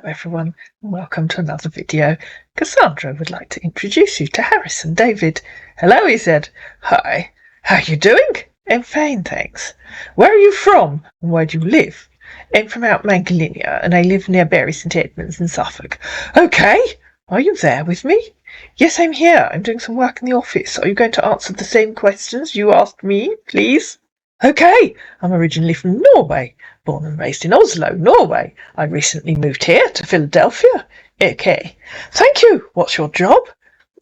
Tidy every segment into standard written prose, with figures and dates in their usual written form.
everyone, and welcome to another video. Cassandra would like to introduce you to Harris and David. Hello, he said. Hi, how are you doing? I'm fine, thanks. Where are you from, and where do you live? I'm from out Magdalena, and I live near Bury St Edmunds in Suffolk. Okay, are you there with me? Yes, I'm here. I'm doing some work in the office. Are you going to answer the same questions you asked me, please? Okay, I'm originally from Norway, born and raised in Oslo, Norway. I recently moved here to Philadelphia. Okay, thank you. What's your job?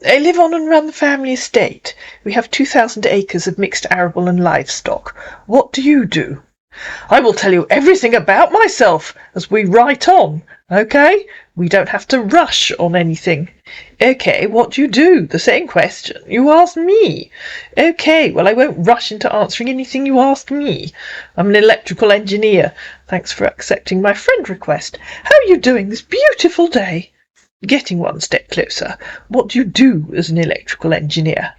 I live on and run the family estate. We have 2,000 acres of mixed arable and livestock. What do you do? I will tell you everything about myself as we write on, okay? We don't have to rush on anything. Okay, what do you do? The same question you asked me. Okay, well, I won't rush into answering anything you asked me. I'm an electrical engineer. Thanks for accepting my friend request. How are you doing this beautiful day? Getting one step closer. What do you do as an electrical engineer?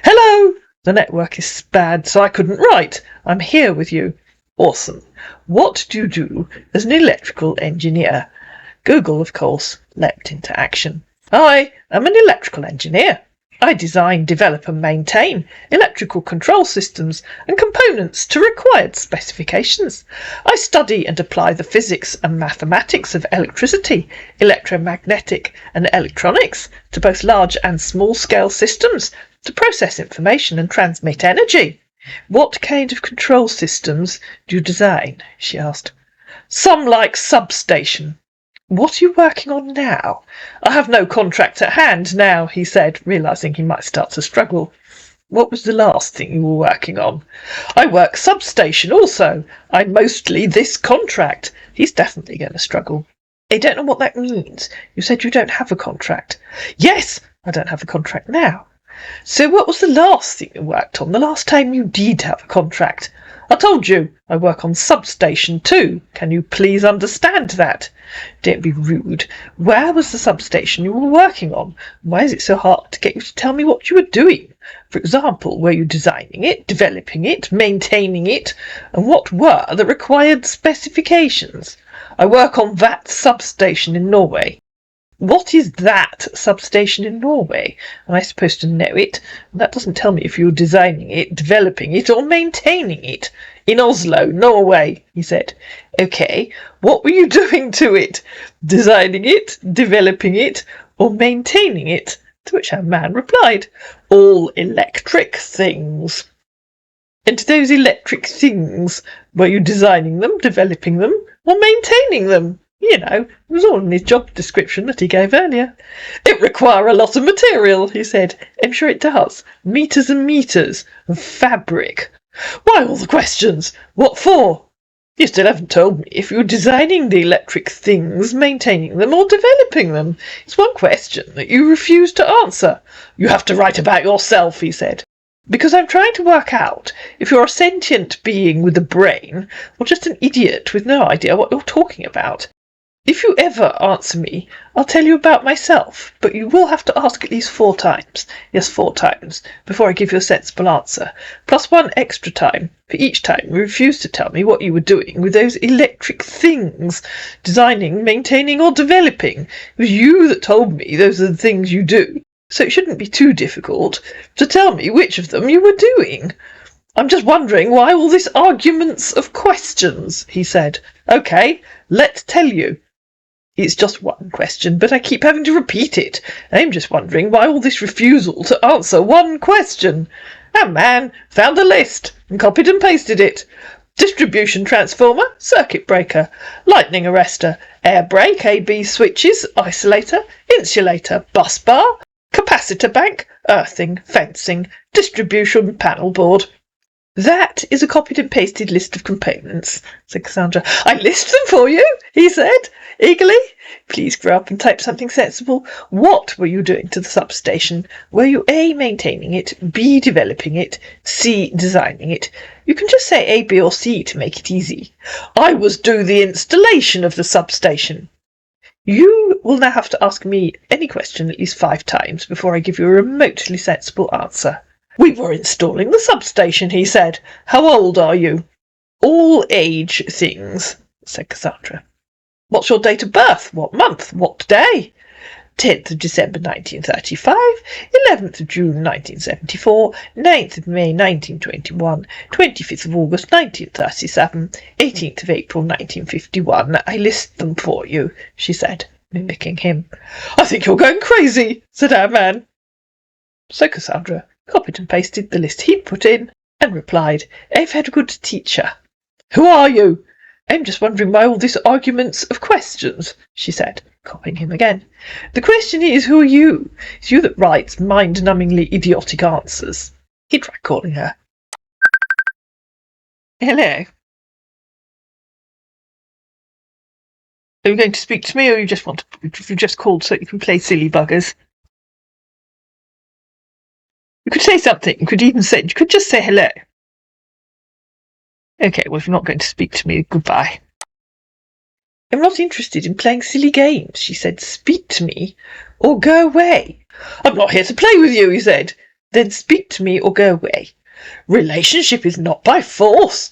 Hello! The network is bad, so I couldn't write. I'm here with you. Awesome. What do you do as an electrical engineer? Google, of course, leapt into action. I am an electrical engineer. I design, develop and maintain electrical control systems and components to required specifications. I study and apply the physics and mathematics of electricity, electromagnetic and electronics to both large and small-scale systems to process information and transmit energy. What kind of control systems do you design? She asked. Some like substation. What are you working on now? I have no contract at hand now, he said, realising he might start to struggle. What was the last thing you were working on? I work substation also. I'm mostly this contract. He's definitely going to struggle. I don't know what that means. You said you don't have a contract. Yes, I don't have a contract now. So what was the last thing you worked on, the last time you did have a contract? I told you, I work on substation too. Can you please understand that? Don't be rude. Where was the substation you were working on? Why is it so hard to get you to tell me what you were doing? For example, were you designing it, developing it, maintaining it? And what were the required specifications? I work on that substation in Norway. What is that substation in Norway? Am I supposed to know it? That doesn't tell me if you're designing it, developing it, or maintaining it. In Oslo, Norway, he said. Okay, what were you doing to it? Designing it, developing it, or maintaining it? To which our man replied, all electric things. And those electric things, were you designing them, developing them, or maintaining them? You know, it was all in his job description that he gave earlier. It require a lot of material, he said. I'm sure it does. Meters and meters of fabric. Why all the questions? What for? You still haven't told me if you're designing the electric things, maintaining them, or developing them. It's one question that you refuse to answer. You have to write about yourself, he said. Because I'm trying to work out if you're a sentient being with a brain, or just an idiot with no idea what you're talking about. If you ever answer me, I'll tell you about myself, but you will have to ask at least 4 times. Yes, 4 times, before I give you a sensible answer, plus 1 extra time for each time you refuse to tell me what you were doing with those electric things, designing, maintaining or developing. It was you that told me those are the things you do, so it shouldn't be too difficult to tell me which of them you were doing. I'm just wondering why all this arguments of questions, he said. Okay, let's tell you. It's just one question, but I keep having to repeat it. I'm just wondering why all this refusal to answer one question. Our man found a list and copied and pasted it. Distribution transformer, circuit breaker, lightning arrestor, air brake, AB switches, isolator, insulator, bus bar, capacitor bank, earthing, fencing, distribution panel board. That is a copied and pasted list of components, said Cassandra. I list them for you, he said, eagerly. Please grow up and type something sensible. What were you doing to the substation? Were you A, maintaining it, B, developing it, C, designing it? You can just say A, B or C to make it easy. I was doing the installation of the substation. You will now have to ask me any question at least 5 times before I give you a remotely sensible answer. We were installing the substation, he said. How old are you? All age things, said Cassandra. What's your date of birth? What month? What day? 10th of December 1935, 11th of June 1974, 9th of May 1921, 25th of August 1937, 18th of April 1951. I list them for you, she said, mimicking him. I think you're going crazy, said our man. So Cassandra copied and pasted the list he'd put in and replied, I've had a good teacher. Who are you? I'm just wondering why all this arguments of questions, she said, copying him again. The question is, who are you? It's you that writes mind-numbingly idiotic answers. He tried calling her. Hello. Are you going to speak to me, or you just called so you can play silly buggers? You could say something. You could just say hello. Okay, well, if you're not going to speak to me, goodbye. I'm not interested in playing silly games, she said. Speak to me, or go away. I'm not here to play with you, he said. Then speak to me, or go away. Relationship is not by force.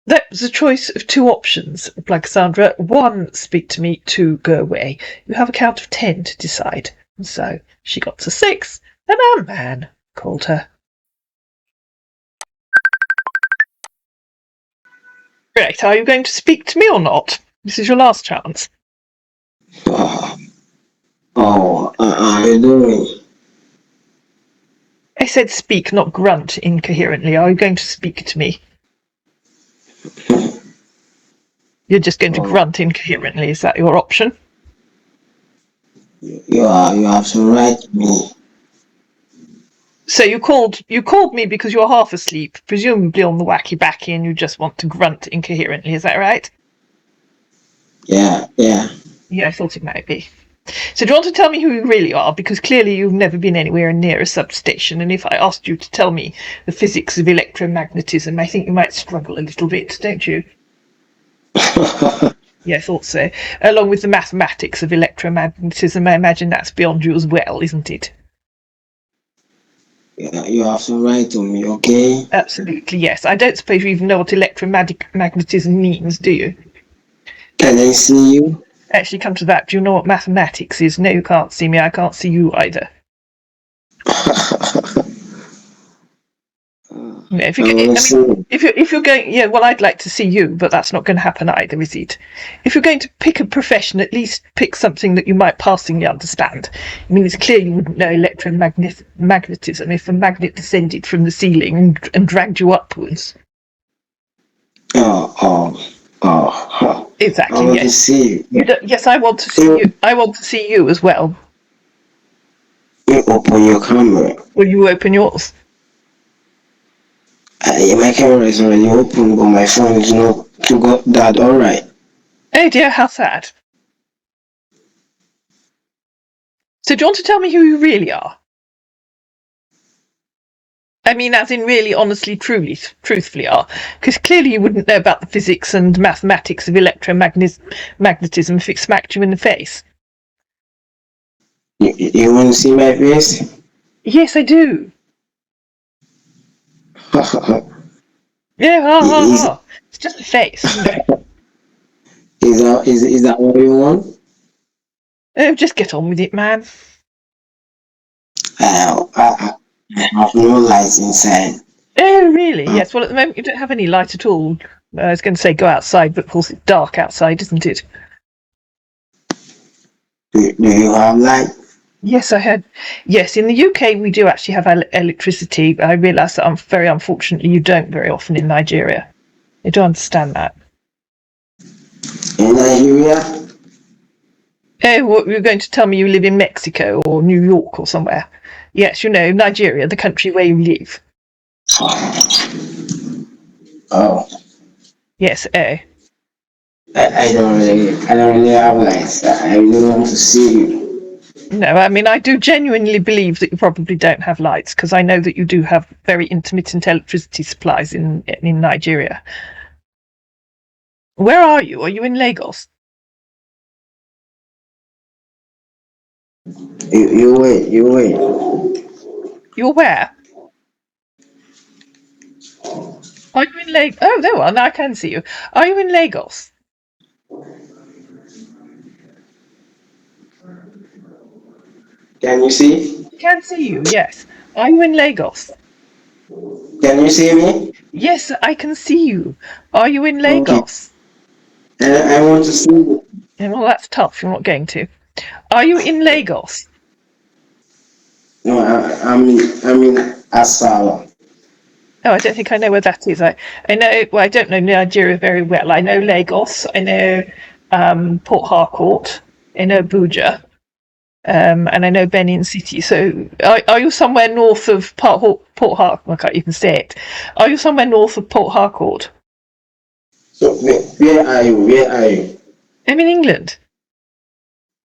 That was a choice of two options, replied Cassandra. 1, speak to me. 2, go away. You have a count of 10 to decide. And so she got to 6, and our man called her. Right, are you going to speak to me or not? This is your last chance. How are you doing? I said speak, not grunt incoherently. Are you going to speak to me? You're just going to grunt incoherently. Is that your option? You have to write me. So you called me because you're half asleep, presumably on the wacky backy, and you just want to grunt incoherently. Is that right? Yeah. Yeah, I thought it might be. So do you want to tell me who you really are? Because clearly you've never been anywhere near a substation, and if I asked you to tell me the physics of electromagnetism, I think you might struggle a little bit, don't you? Yeah, I thought so. Along with the mathematics of electromagnetism, I imagine that's beyond you as well, isn't it? Yeah, you have to write to me, okay? Absolutely, yes. I don't suppose you even know what electromagnetism means, do you? Can I see you? Actually, come to that, do you know what mathematics is? No, you can't see me. I can't see you either. If you're going, yeah, well, I'd like to see you, but that's not going to happen either, is it? If you're going to pick a profession, at least pick something that you might passingly understand. I mean, it's clear you wouldn't know electromagnetism if a magnet descended from the ceiling and dragged you upwards. Exactly. I want to see you. Yes, I want to see you. I want to see you as well. You open your camera. Will you open yours? My camera is already open, but my phone is not that alright. Oh dear, how sad. So do you want to tell me who you really are? I mean, as in really, honestly, truthfully are. Because clearly you wouldn't know about the physics and mathematics of electromagnetism if it smacked you in the face. You want to see my face? Yes, I do. Yeah, it's just a face. Is that what you want? Oh, just get on with it, man. I have no lights inside. Oh, really? Yes. Well, at the moment you don't have any light at all. I was going to say go outside, but of course it's dark outside, isn't it? Do you have light? Yes, I had. Yes, in the UK we do actually have electricity, but I realise that very unfortunately you don't very often in Nigeria. I do understand that. In Nigeria? Oh, what, you're going to tell me you live in Mexico or New York or somewhere? Yes, you know, Nigeria, the country where you live. Oh. Yes, oh. I don't really have lights. I really want to see you. No, I mean, I do genuinely believe that you probably don't have lights, because I know that you do have very intermittent electricity supplies in Nigeria. Where are you? Are you in Lagos? You wait. You're where? Are you in Lagos? Oh, there you are. Now I can see you. Are you in Lagos? Can you see? I can see you, yes. Are you in Lagos? Can you see me? Yes, I can see you. Are you in Okay. Lagos? And I want to see you. Well, that's tough. You're not going to. Are you in Lagos? No, I'm in Asala. Oh, I don't think I know where that is. I know. Well, I don't know Nigeria very well. I know Lagos. I know Port Harcourt. I know Abuja. And I know Benin City. So, are you somewhere north of Port Harcourt? I can't even say it. Are you somewhere north of Port Harcourt? So where are you? Where are you? I'm in England.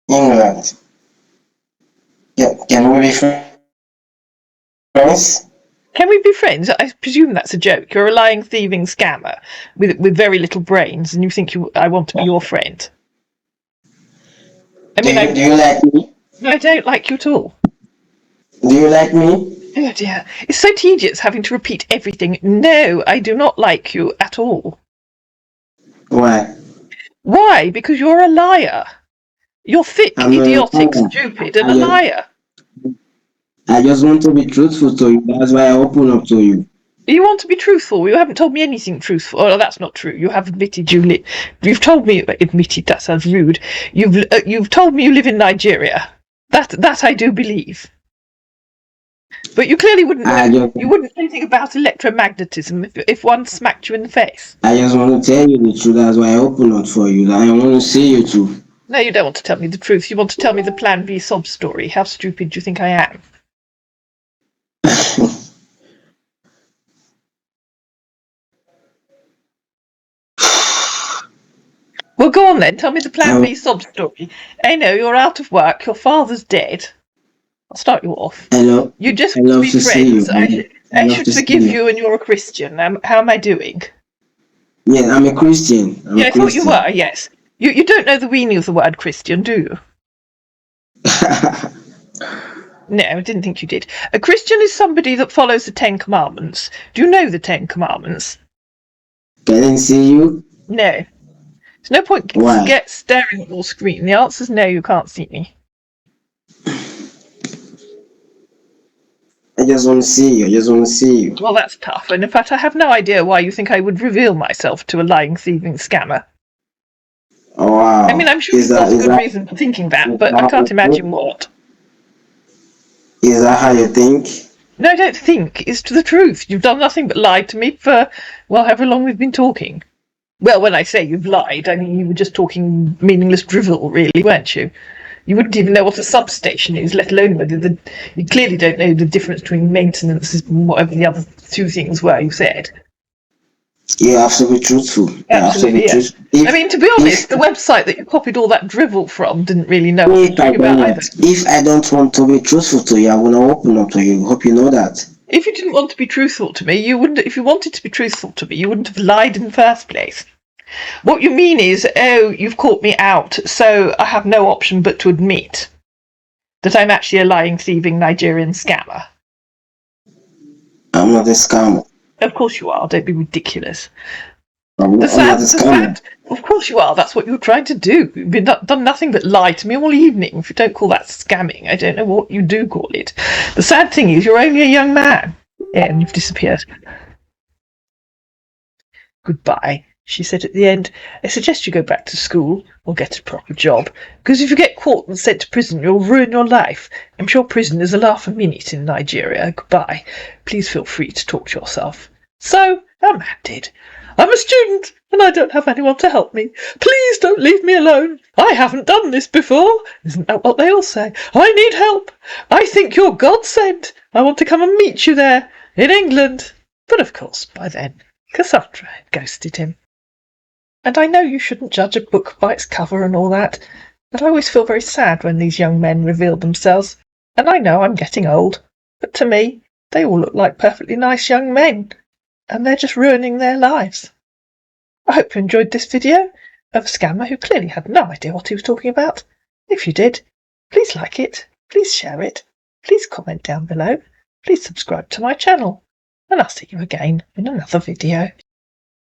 England. Can we be friends? Can we be friends? I presume that's a joke. You're a lying, thieving scammer with very little brains, and you think I want to be your friend. I mean, Do you like me? I don't like you at all. Do you like me? Oh dear, it's so tedious having to repeat everything. No, I do not like you at all. Why? Why? Because you're a liar. You're thick, I'm idiotic, stupid, and a liar. I just want to be truthful to you. That's why I open up to you. You want to be truthful. You haven't told me anything truthful. Oh, that's not true. You have admitted you've told me admitted. That sounds rude. You've told me you live in Nigeria. That I do believe. But you clearly wouldn't know. You wouldn't know anything about electromagnetism if one smacked you in the face. I just want to tell you the truth. That's why I open up for you. I want to see you too. No, you don't want to tell me the truth. You want to tell me the Plan B sob story. How stupid do you think I am? Well, go on then. Tell me the Plan B sob story. I know you're out of work. Your father's dead. I'll start you off. Hello. You just want to be friends. I should forgive you, and you're a Christian. How am I doing? Yeah, I'm a Christian. I thought you were. Yes. You don't know the meaning of the word Christian, do you? No, I didn't think you did. A Christian is somebody that follows the Ten Commandments. Do you know the Ten Commandments? Can I see you? No. There's no point staring at your screen. The answer's no, you can't see me. I just want to see you. Well, that's tough. And in fact, I have no idea why you think I would reveal myself to a lying, thieving scammer. Oh, wow. I mean, I'm sure you've got a good reason for thinking that, but I can't imagine what. Is that how you think? No, I don't think. It's the truth. You've done nothing but lie to me for, well, however long we've been talking. Well, when I say you've lied, I mean you were just talking meaningless drivel, really, weren't you? You wouldn't even know what a substation is, let alone whether you clearly don't know the difference between maintenance and whatever the other two things were you said. You have to be truthful. Absolutely, yes. I mean, to be honest, the website that you copied all that drivel from didn't really know what you were talking about either. If I don't want to be truthful to you, I will not open up to you. Hope you know that. If you didn't want to be truthful to me, you wouldn't. If you wanted to be truthful to me, you wouldn't have lied in the first place. What you mean is, oh, you've caught me out, so I have no option but to admit that I'm actually a lying, thieving Nigerian scammer. I'm not a scammer. Of course you are. Don't be ridiculous. I'm not a scammer. Of course you are. That's what you're trying to do. You've done nothing but lie to me all evening. If you don't call that scamming, I don't know what you do call it. The sad thing is, you're only a young man. Yeah, and you've disappeared. Goodbye, she said at the end. I suggest you go back to school or get a proper job, because if you get caught and sent to prison, you'll ruin your life. I'm sure prison is a laugh a minute in Nigeria. Goodbye. Please feel free to talk to yourself. So, I'm handed. I'm a student, and I don't have anyone to help me. Please don't leave me alone. I haven't done this before. Isn't that what they all say? I need help. I think you're God sent. I want to come and meet you there, in England. But of course, by then, Cassandra had ghosted him. And I know you shouldn't judge a book by its cover and all that, but I always feel very sad when these young men reveal themselves. And I know I'm getting old, but to me, they all look like perfectly nice young men, and they're just ruining their lives. I hope you enjoyed this video of a scammer who clearly had no idea what he was talking about. If you did, please like it, please share it, please comment down below, please subscribe to my channel, and I'll see you again in another video.